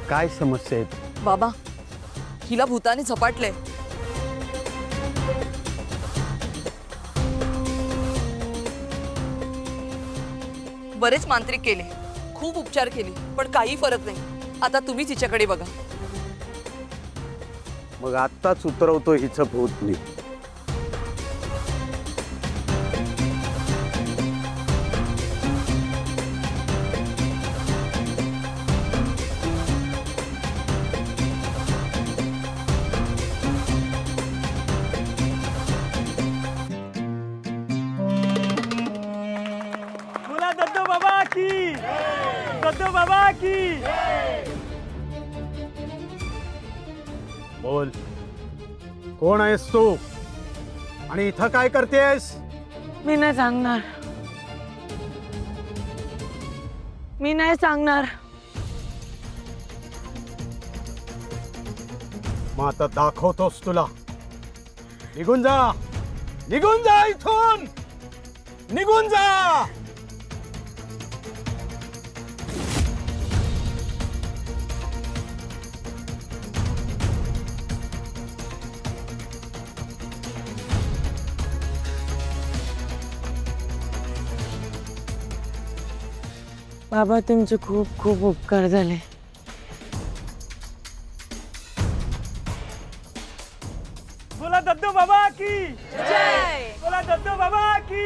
काय समस्या आहे? बाबा, हिला भूताने झपाटले. बरेच मांत्रिक केले, खूप उपचार केले, पण काही फरक नाही. आता तुम्हीच हिच्याकडे बघा. मग आत्ताच उतरवतो हिचं भूत मी. बोला दत्तो बाबा की, दत्तो बाबा की. बोल, कोण आहेस तू आणि इथं काय करतेस? मी नाही सांगणार. मी नाही सांगणार. मग आता दाखवतोस तुला. निघून जा, निघून जा इथून, निघून जा. बाबा, तुमचे खूप खूप उपकार झाले. बोला दत्तो बाबा की, जय. बोला दत्तो बाबा की.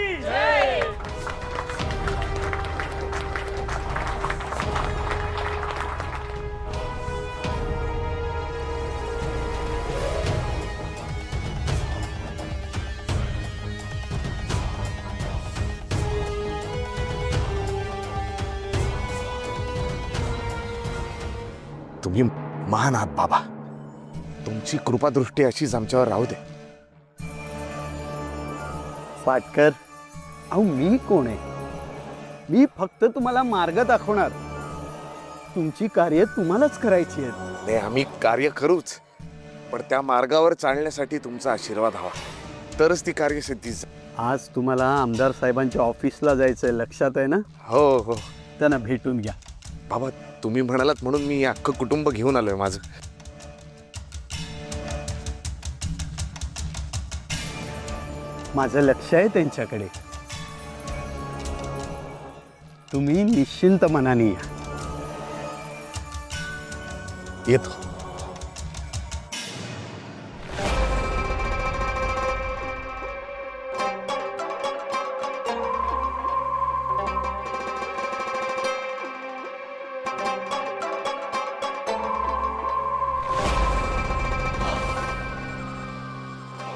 तुम्ही महान आहात बाबा. तुमची कृपादृष्टी अशीच आमच्यावर राहू दे. पाटकर, अहो मी कोण आहे? मी फक्त तुम्हाला मार्ग दाखवणार. तुमची कार्य तुम्हालाच करायची आहेत. नाही, आम्ही कार्य करूच, पण त्या मार्गावर चालण्यासाठी तुमचा आशीर्वाद हवा, तरच ती कार्यसिद्धी. आज तुम्हाला आमदार साहेबांच्या ऑफिसला जायचंय, लक्षात आहे ना? हो हो त्यांना भेटून घ्या. बाबा, तुम्ही म्हणालात म्हणून मी अख्खं कुटुंब घेऊन आलोय माझं. माझं लक्ष आहे त्यांच्याकडे. तुम्ही निश्चिंत मनाने या. येतो.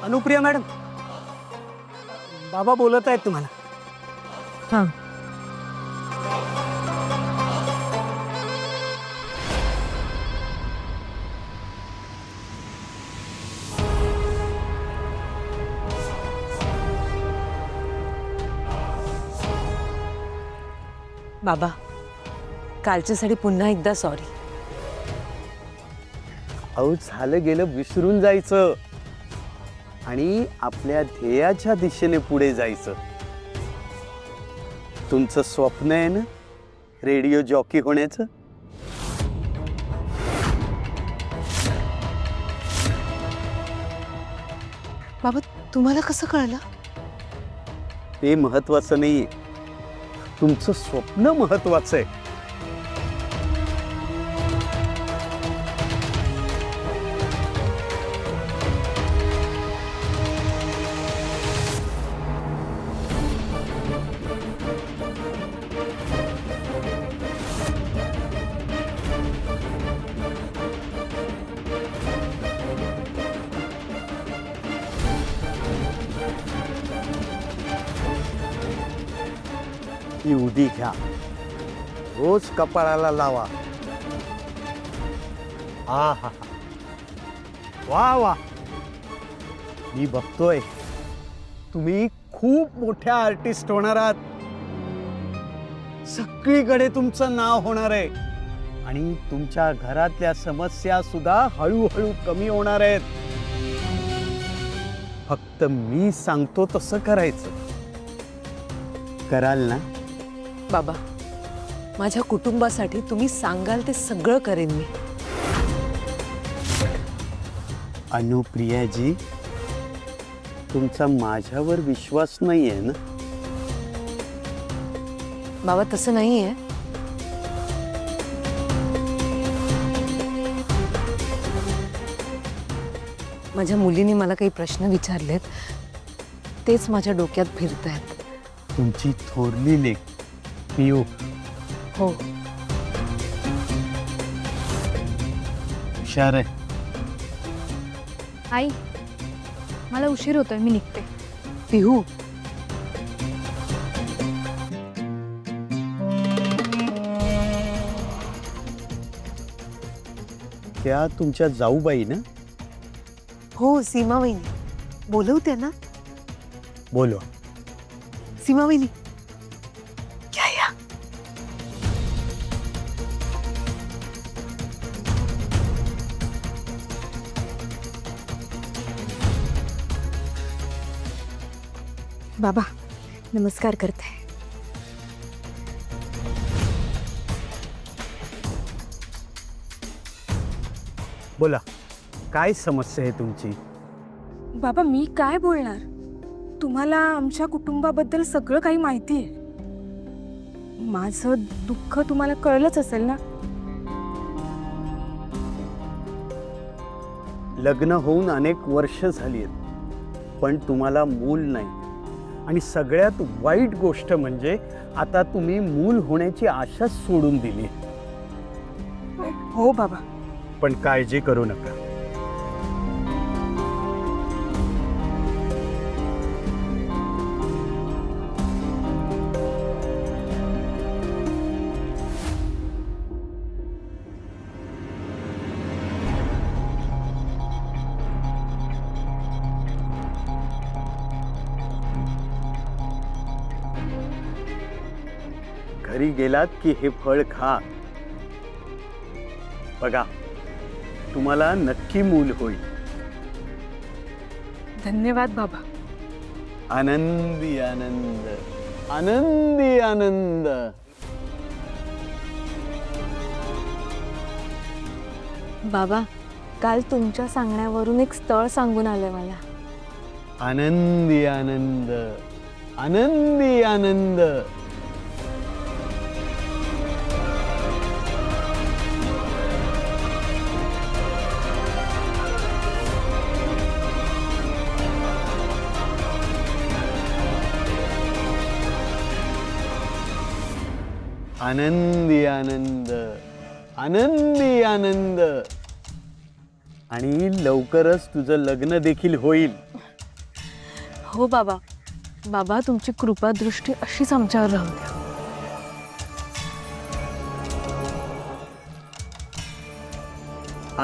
अनुप्रिया मॅडम, बाबा बोलत आहेत तुम्हाला. हां. बाबा, कालच्यासाठी पुन्हा एकदा सॉरी. अहो, झालं गेलं विसरून जायचं आणि आपल्या ध्येयाच्या दिशेने पुढे जायचं. तुमचं स्वप्न आहे ना रेडिओ जॉकी होण्याचं? बाबा, तुम्हाला कसं कळलं? ते महत्वाचं नाही, तुमचं स्वप्न महत्वाचं आहे. ही उदी घ्या, रोज कपाळाला लावा. हा हा, वा वा. मी बघतोय तुम्ही खूप मोठ्या आर्टिस्ट होणार आहात. सगळीकडे तुमचं नाव होणार आहे आणि तुमच्या घरातल्या समस्या सुद्धा हळूहळू कमी होणार आहेत. फक्त मी सांगतो तसं करायचं. कराल ना? बाबा, माझ्या कुटुंबासाठी तुम्ही सांगाल ते सगळं करेन मी. अनुप्रियाजी, तुमचा माझ्यावर विश्वास नाही आहे ना? बाबा तसं नाहीये. माझ्या मुलीने मला काही प्रश्न विचारलेत, तेच माझ्या डोक्यात फिरतायत. तुमची थोरली लेक पियू हो, हुशार आहे. आई मला उशीर होतोय, मी निघते. पिहू, त्या तुमच्या जाऊबाई ना? हो, सीमा वहिनी बोलवते ना. बोलवा. सीमा वहिनी या या. बाबा नमस्कार करते. बोला, काय समस्या आहे तुमची? बाबा मी काय बोलणार, तुम्हाला आमच्या कुटुंबाबद्दल सगळं काही माहिती आहे. माझं दुःख तुम्हाला कळलंच असेल ना. लग्न होऊन अनेक वर्ष झाली आहेत, पण तुम्हाला मूल नाही. आणि सगळ्यात वाईट गोष्ट म्हणजे आता तुम्ही मूल होण्याची आशाच सोडून दिली. हो बाबा. पण काळजी करू नका. घरी गेलात की हे फळ खा. बघा, तुम्हाला नक्की मूल होईल. धन्यवाद बाबा. आनंदी आनंद, आनंदी आनंद. बाबा काल तुमच्या सांगण्यावरून एक स्थळ सांगून आलंय मला. आनंदी आनंद, आनंदी आनंद. आनंदी आनंद, आनंदी आनंद. आणि लवकरच तुझं लग्न देखील होईल. हो बाबा. बाबा तुमची कृपादृष्टी अशीच आमच्यावर राहू द्या.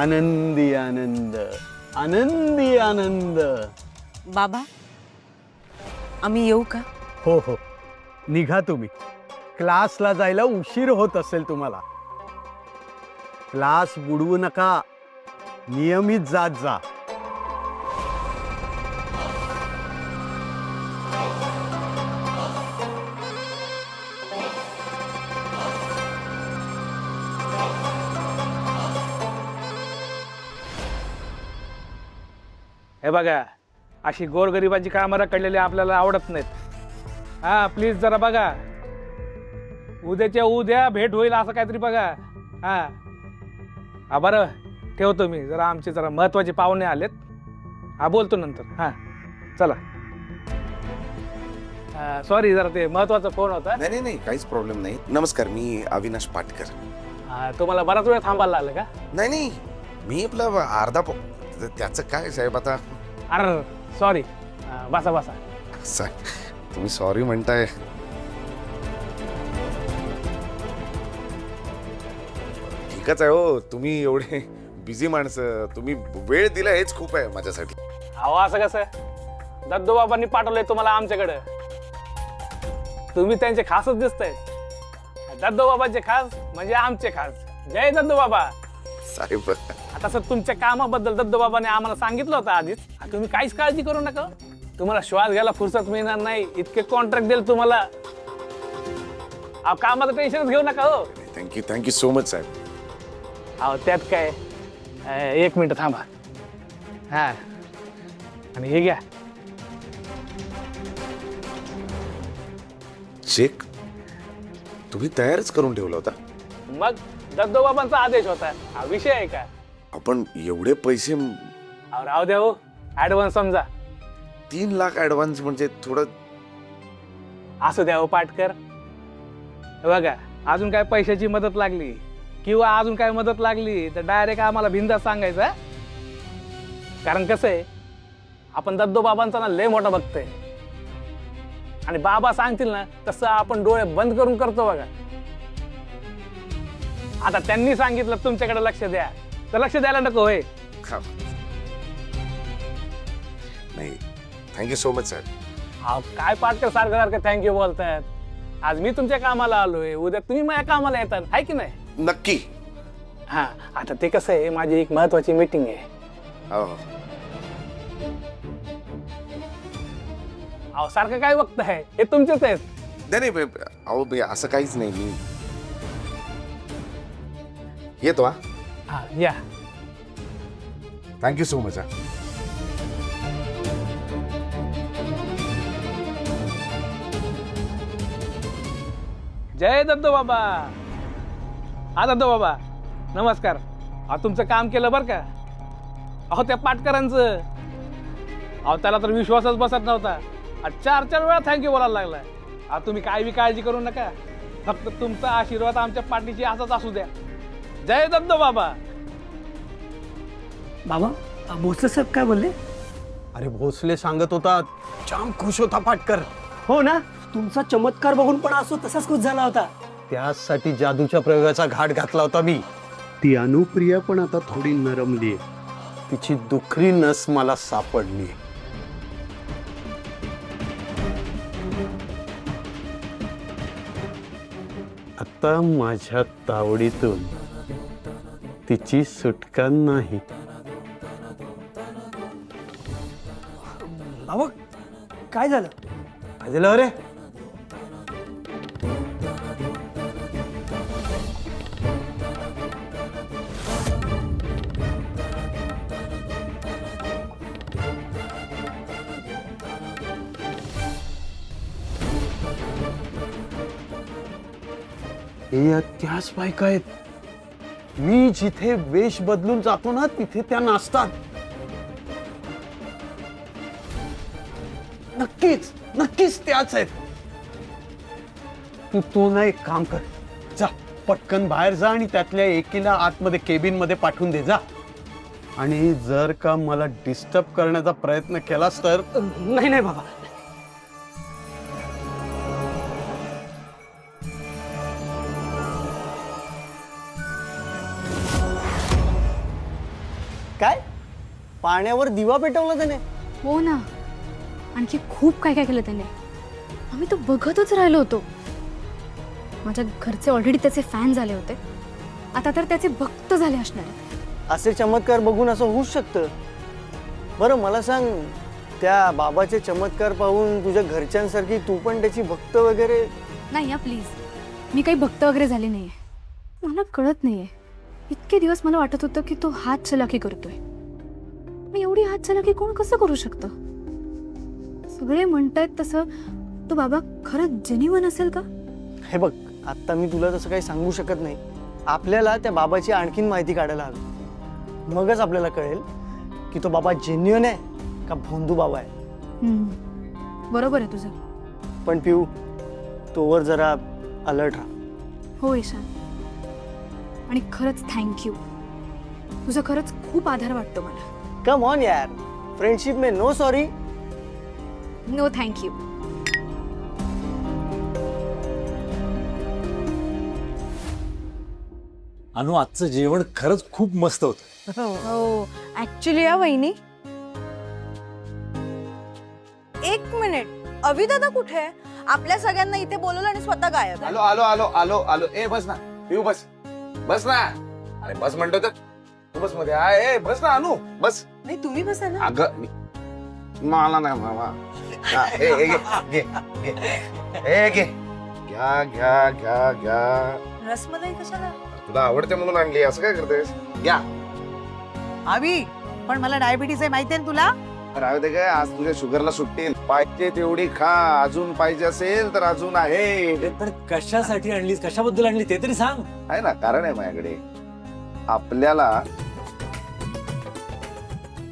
आनंदी आनंद, आनंदी आनंद. बाबा आम्ही येऊ का? हो हो, निघा तुम्ही. क्लासला जायला उशीर होत असेल तुम्हाला. क्लास बुडवू नका, नियमित जात जा. हे बघा, अशी गोरगरिबाची कामं रखडलेली आपल्याला आवडत नाहीत. हा प्लीज जरा बघा, उद्याच्या उद्या भेट होईल असं काहीतरी बघा. हा बरं, ठेवतो मी. जरा आमचे जरा महत्वाचे पाहुणे आलेत. हा बोलतो नंतर. हा चला. सॉरी, जरा ते महत्वाचा फोन होता. नाही नाही नाही, काहीच प्रॉब्लेम नाही. नमस्कार, मी अविनाश पाटकर. तुम्हाला बराच वेळ थांबायला लागलं का? नाही नाही, मी आपलं त्याचं काय साहेब आता. अरे सॉरी. बसा बसा. साहेब तुम्ही सॉरी म्हणताय. ठीकच आहे हो, तुम्ही एवढे बिझी माणसं, तुम्ही वेळ दिला हेच खूप आहे माझ्यासाठी. अहो असं कसं, दत्तूबाबांनी पाठवलंय तुम्हाला आमच्याकडे. तुम्ही त्यांचे खासच दिसताय. दत्तूबाबांचे खास म्हणजे आमचे खास. जय दत्तूबाबा. साहेब आता सर, तुमच्या कामाबद्दल दत्तूबाबाने आम्हाला सांगितलं होतं आधीच. तुम्ही काहीच काळजी करू नका. तुम्हाला श्वास घ्यायला फुरसत मिळणार नाही, इतके कॉन्ट्रॅक्ट देईल तुम्हाला. कामाचं टेन्शनच घेऊ नका हो. थँक्यू सो मच साहेब. अहो त्यात काय, एक मिनिट थांबा. हा आणि हे घ्या. चेक तुम्ही तयारच करून ठेवला होता. मग दत्तोबाबांचा आदेश होता, हा विषय आहे का? आपण एवढे पैसे अहो, राहू द्या हो, ऍडव्हान्स समजा. 3 लाख ऍडव्हान्स म्हणजे थोडं. असू द्या हो पाटकर. हे बघा, अजून काय पैशाची मदत लागली किंवा अजून काय मदत लागली तर डायरेक्ट आम्हाला बिंदास सांगायचं हा? कारण कसं आहे, आपण दत्तोबाबांचा ना लय मोठा भक्त आहे आणि बाबा सांगतील ना तसं आपण डोळे बंद करून करतो बघा. आता त्यांनी सांगितलं तुमच्याकडे लक्ष द्या तर लक्ष द्यायला नको होय. नाही, थँक्यू सो मच सर. अहो, काय पाटकर सारखं सारखं थँक्यू बोलतायत. आज मी तुमच्या कामाला आलोय, उद्या तुम्ही माझ्या कामाला येतात, आहे की नाही? नक्की. हा, आता ते कसं आहे, माझी एक महत्वाची मीटिंग आहे. हो. अहो, सारखं काय बघत आहे, हे तुमचेच आहेत. नाही नाही, अहो असं काहीच नाही. मी येतो. हा, हा या. Thank you so much. हा, जय दत्तो बाबा. हा दत्तो बाबा नमस्कार. तुमचं काम केलं बरं का. अहो त्या पाटकरांचं, अहो त्याला तर विश्वासच बसत नव्हता. 4 वेळा थँक्यू बोलायला लागलाय. तुम्ही काय बी काळजी करू नका, फक्त तुमचा आशीर्वाद आमच्या पाठीशी असाच असू द्या. जय दत्तो बाबा. बाबा, भोसले साहेब काय बोलले? अरे भोसले सांगत होता जाम खुश होता पाटकर. हो ना, तुमचा चमत्कार बघून पण असो तसाच खुश झाला होता. त्यासाठी जादूच्या प्रयोगाचा घाट घातला होता मी. ती अनुप्रिया पण आता थोडी नरमली. तिची दुखरी नस मला सापडली. आता माझ्या तावडीतून तिची सुटका नाही. बाबा, काय झालं? काय झालं रे? हे त्याच बायका आहेत. मी जिथे वेश बदलून जातो ना तिथे त्या नाचतात. नक्कीच नक्कीच त्याच आहेत. तू ना एक काम कर, जा पटकन बाहेर जा आणि त्यातल्या एकीला आतमध्ये केबिन मध्ये पाठवून दे जा. आणि जर का मला डिस्टर्ब करण्याचा प्रयत्न केलास तर. नाही नाही बाबा. काय पाण्यावर दिवा पेटवला त्याने? हो ना, आणखी खूप काय काय केलं त्याने. आम्ही तो बघतच राहिलो होतो. माझ्या घरचे ऑलरेडी त्याचे फॅन झाले होते, आता तर त्याचे भक्त झाले असणार. असे चमत्कार बघून असं होऊच शकतं. बरं मला सांग, त्या बाबाचे चमत्कार पाहून तुझ्या घरच्यांसारखी तू पण त्याची भक्त वगैरे? नाही प्लीज, मी काही भक्त वगैरे झाले नाहीये. मला कळत नाहीये, इतके दिवस मला वाटत होतं की तो हात चलाकी करतोय. मग एवढी हात चलाकी कोण कसं करू शकतं? सगळे म्हणतायत तसं तो बाबा खरंच जेन्युइन असेल का? हे बघ, आता मी तुला तसं काही सांगू शकत नाही. आपल्याला त्या बाबाची आणखीन माहिती काढायला हवी. मगच आपल्याला कळेल की तो बाबा जेन्युइन आहे का भोंदू बाबा आहे. बरोबर आहे तुझं. पण पिऊ, तोवर जरा अलर्ट राहा. हो ईशान, आणि खरंच थँक्यू. तुझं खरंच खूप आधार वाटतो मला. कम ऑन यार, फ्रेंडशिप में no sorry. No thank you. Anu, आजचं जेवण खरंच खूप मस्त होतं. हो ऍक्च्युली या वहिनी, एक मिनिट, अविदादा कुठे आहे? आपल्या सगळ्यांना इथे बोलवलं आणि स्वतः गायब. आलो आलो आलो आलो आलो. ए बस ना पिऊ, बस बस ना. अरे बस म्हणतो तर तू बस मध्ये. ए बस ना अनु, बस. नाही तुम्ही बसा ना. अगं मला नाही मामा. हा, ए, ए, घे, घे, घे. ए, घे. घ्या घ्या घ्या घ्या. रसमलाई कशाला? तुला आवडते म्हणून आणली, असं काय करतेस? घ्या. आवी पण मला डायबिटीस आहे माहितीये ना तुला. राहू दे काय, आज तुझ्या शुगरला सुट्टी आहे. पाहिजे तेवढी खा, अजून पाहिजे असेल तर अजून आहे. पण कशासाठी आणलीस, कशाबद्दल आणली ते तरी सांग. आहे ना, कारण आहे माझ्याकडे. आपल्याला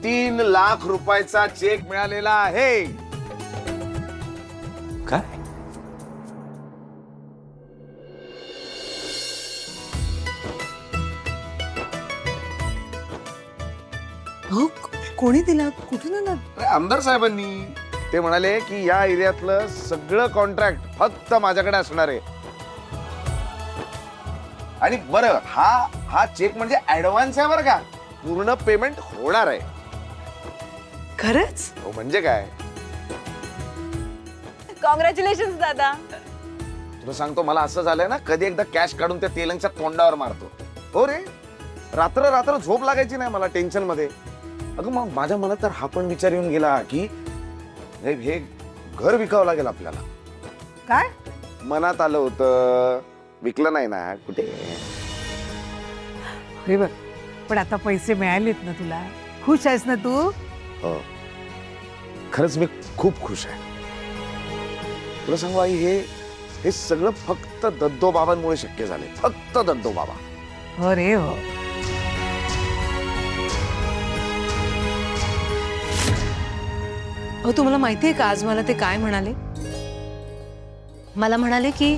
3 लाख रुपयाचा चेक मिळालेला आहे. काय? हो, कोणी दिला, कुठून आला? अरे, आमदार साहेबांनी ते म्हणाले की या एरियातलं सगळं कॉन्ट्रॅक्ट फक्त माझ्याकडे असणार आहे. आणि बरं, हा चेक म्हणजे ऍडव्हान्स आहे बरं का, पूर्ण पेमेंट होणार आहे. खरंच? हो, म्हणजे काय, कॉंग्रॅच्युलेशन दादा. तुला सांगतो, मला असं झालंय ना, कधी एकदा कॅश काढून त्या तेलंगच्या तोंडावर मारतो. हो रे, रात्र रात्र झोप लागायची नाही मला टेन्शन मध्ये. अगं मग माझ्या मनात तर हा पण विचार येऊन गेला की हे घर विकावं लागेल आपल्याला. काय मनात आलं होतं, विकलं नाही ना कुठे. हे बघ, पण आता पैसे मिळालेत ना तुला, खुश आहेस ना तू? हो, खरंच मी खूप खुश आहे. तुला सांगू आई, हे सगळं फक्त दद्दो बाबांमुळे शक्य झाले, फक्त दद्दो बाबा. हो रे हो. हो, तुम्हाला माहितीये का आज मला ते काय म्हणाले? मला म्हणाले की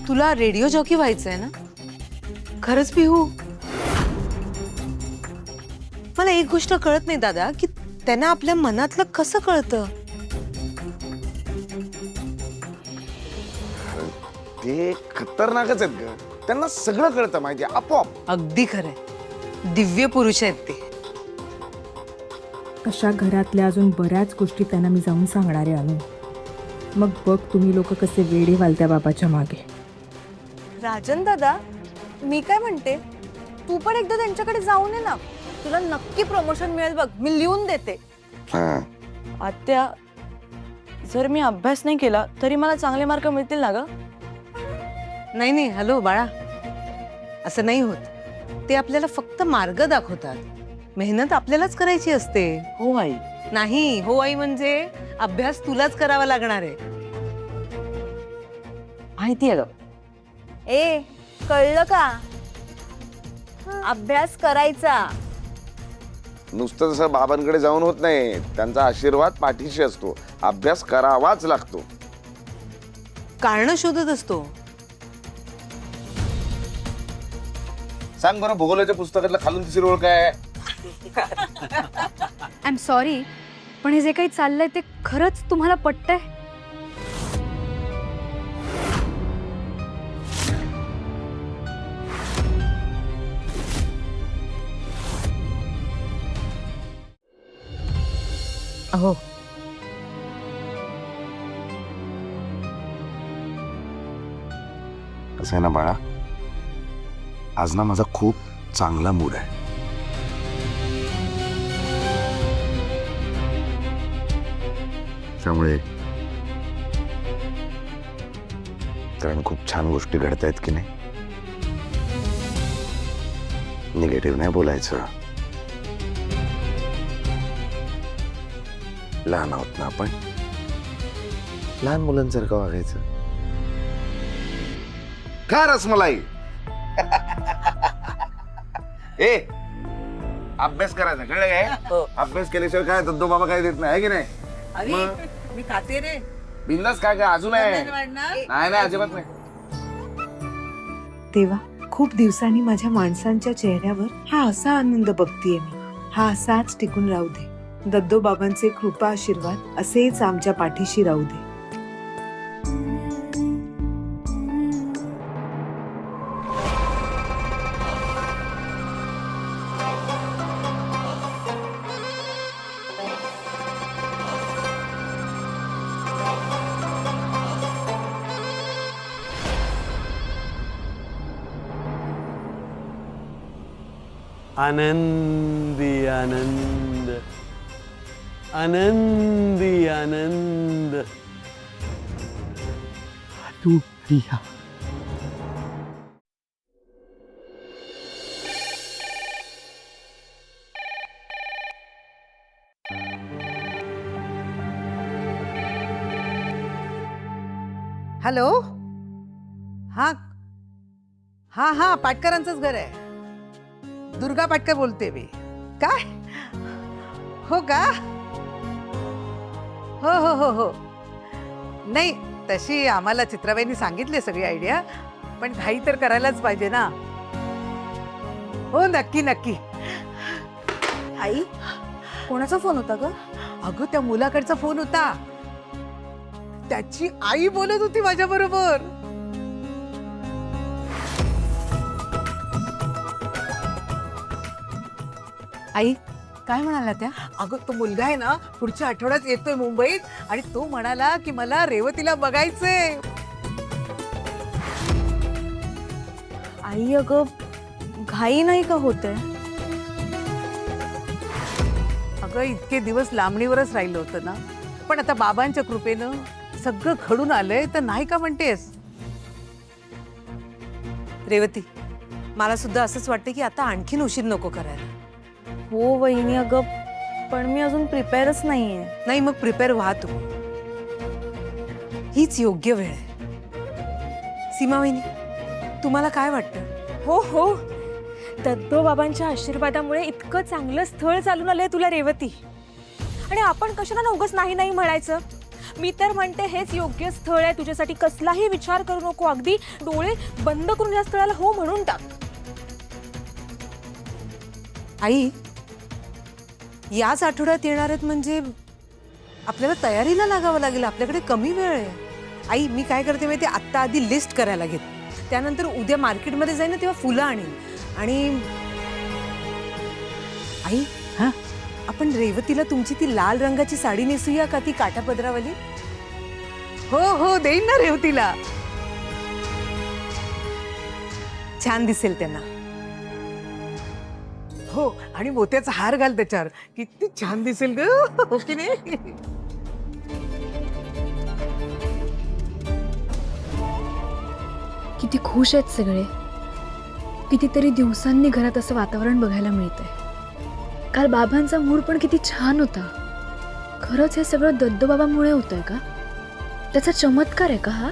तुला रेडिओ जॉकी व्हायचंय ना. खरंच पिहू, मला एक गोष्ट कळत नाही दादा, की त्यांना आपल्या मनातलं कसं कळतं. ते खतरनाकच आहेत ग, त्यांना सगळं कळतं माहिती, आपोआप. अगदी खरंय, दिव्य पुरुष आहेत ते. अशा घरातल्या अजून बऱ्याच गोष्टी त्यांना मी जाऊन सांगणार आहे अनु. मग बघ तुम्ही लोक कसे वेडे व्हाल त्या बाबाच्या मागे. राजन दादा, मी काय म्हणते, तू पण एकदा त्यांच्याकडे जाऊन ये ना, तुला नक्की प्रमोशन मिळेल बघ, मी लिहून देते. आत्या, जर मी अभ्यास नाही केला तरी मला चांगले मार्क मिळतील ना ग? नाही नाही, हॅलो बाळा, असं नाही होत. ते आपल्याला फक्त मार्ग दाखवतात, मेहनत आपल्यालाच करायची असते. हो आई. नाही, हो आई म्हणजे अभ्यास तुलाच करावा लागणार आहे. माहिती आहे ग. ए, कळलं का? अभ्यास करायचा. नुसतं जसं बाबांकडे जाऊन होत नाही, त्यांचा आशीर्वाद पाठीशी असतो. अभ्यास करावाच लागतो. कारण शोधत असतो. सांग बरं, भूगोलाच्या पुस्तकातलं खालून तिसरी ओळ काय? आय एम सॉरी, पण हे जे काही चाललंय ते खरंच तुम्हाला पटतंय? अहो, असं आहे ना बाळा, आज ना माझा खूप चांगला मूड आहे. त्यामुळे कारण खूप छान गोष्टी घडत आहेत की नाही. निगेटिव्ह नाही बोलायचं. लहान आहोत ना आपण, लहान मुलांसारखं वागायचं. खा रसमलाई. ए, अभ्यास करायचा, कळलं काय? अभ्यास केल्याशिवाय काय दद्दो बाबा काय देत नाही, आहे की नाही? अरे मी खाते रे. बिंदास काय काय अजून आहे? नाही नाही, अजिबात नाही. तेव्हा खूप दिवसांनी माझ्या माणसांच्या चेहऱ्यावर हा असा आनंद बघतीये मी. हा असाच टिकून राहू दे. दद्दो बाबांचे कृपा आशीर्वाद असेच आमच्या पाठीशी राहू दे. आनंदी आनंद, आनंदी आनंद. तू प्रिया. हॅलो. हा हा हा पाटकरांचंच घर आहे. दुर्गा पाटकर बोलते मी. काय हो का? हो हो हो हो. नाही तशी आम्हाला चित्राबाईंनी सांगितली सगळी आयडिया, पण घाई तर करायलाच पाहिजे ना. हो नक्की नक्की. आई कोणाचा फोन होता ग? अगं त्या मुलाकडचा फोन होता. त्याची आई बोलत होती माझ्या बरोबर. आई काय म्हणाला त्या? अगं तो मुलगा आहे ना पुढच्या आठवड्यात येतोय मुंबईत, आणि तो म्हणाला की मला रेवतीला बघायचंय. आई अगं घाई नाही का होते? अगं इतके दिवस लांबणीवरच राहिलं होतं ना, पण आता बाबांच्या कृपेनं सगळं घडून आलंय, तर नाही का म्हणतेस? रेवती, मला सुद्धा असंच वाटतं की आता आणखीन उशीर नको करायला. हो वहिनी, अगं पण मी अजून प्रिपेअरच नाहीये. नाही मग प्रिपेअर व्हा तू. हीच योग्य वेळ आहे. सीमा वहिनी, तुम्हाला काय वाटतं? हो हो, दत्तो बाबांच्या आशीर्वादामुळे इतकं चांगलं स्थळ चालून आलंय तुला रेवती, आणि आपण कशाला ना उगाच नाही नाही म्हणायचं. मी तर म्हणते हेच योग्य स्थळ आहे तुझ्यासाठी. कसलाही विचार करू नको, अगदी डोळे बंद करून या स्थळाला हो म्हणून टाक. आई, याच आठवड्यात येणार आहेत म्हणजे आपल्याला तयारीला लागावं लागेल. आपल्याकडे कमी वेळ आहे. आई मी काय करते माहिती, आत्ता आधी लिस्ट करायला घेते, त्यानंतर उद्या मार्केटमध्ये जाईन ना तेव्हा फुलं आणीन. आणि आई, हा आपण रेवतीला तुमची ती लाल रंगाची साडी नेसूया का, ती काठापदरावाली? हो हो देईन ना रेवतीला. छान दिसेल त्यांना. हो, आणि मोत्याचा हार घाल त्याच्यावर, किती छान दिसेल ग. हो की नाही? किती खुश आहेत सगळे. कितीतरी दिवसांनी घरात असं वातावरण बघायला मिळतंय. काल बाबांचा मूड पण किती छान होता. खरंच हे सगळं दत्तोबाबामुळे होतंय का? त्याचा चमत्कार आहे का हा?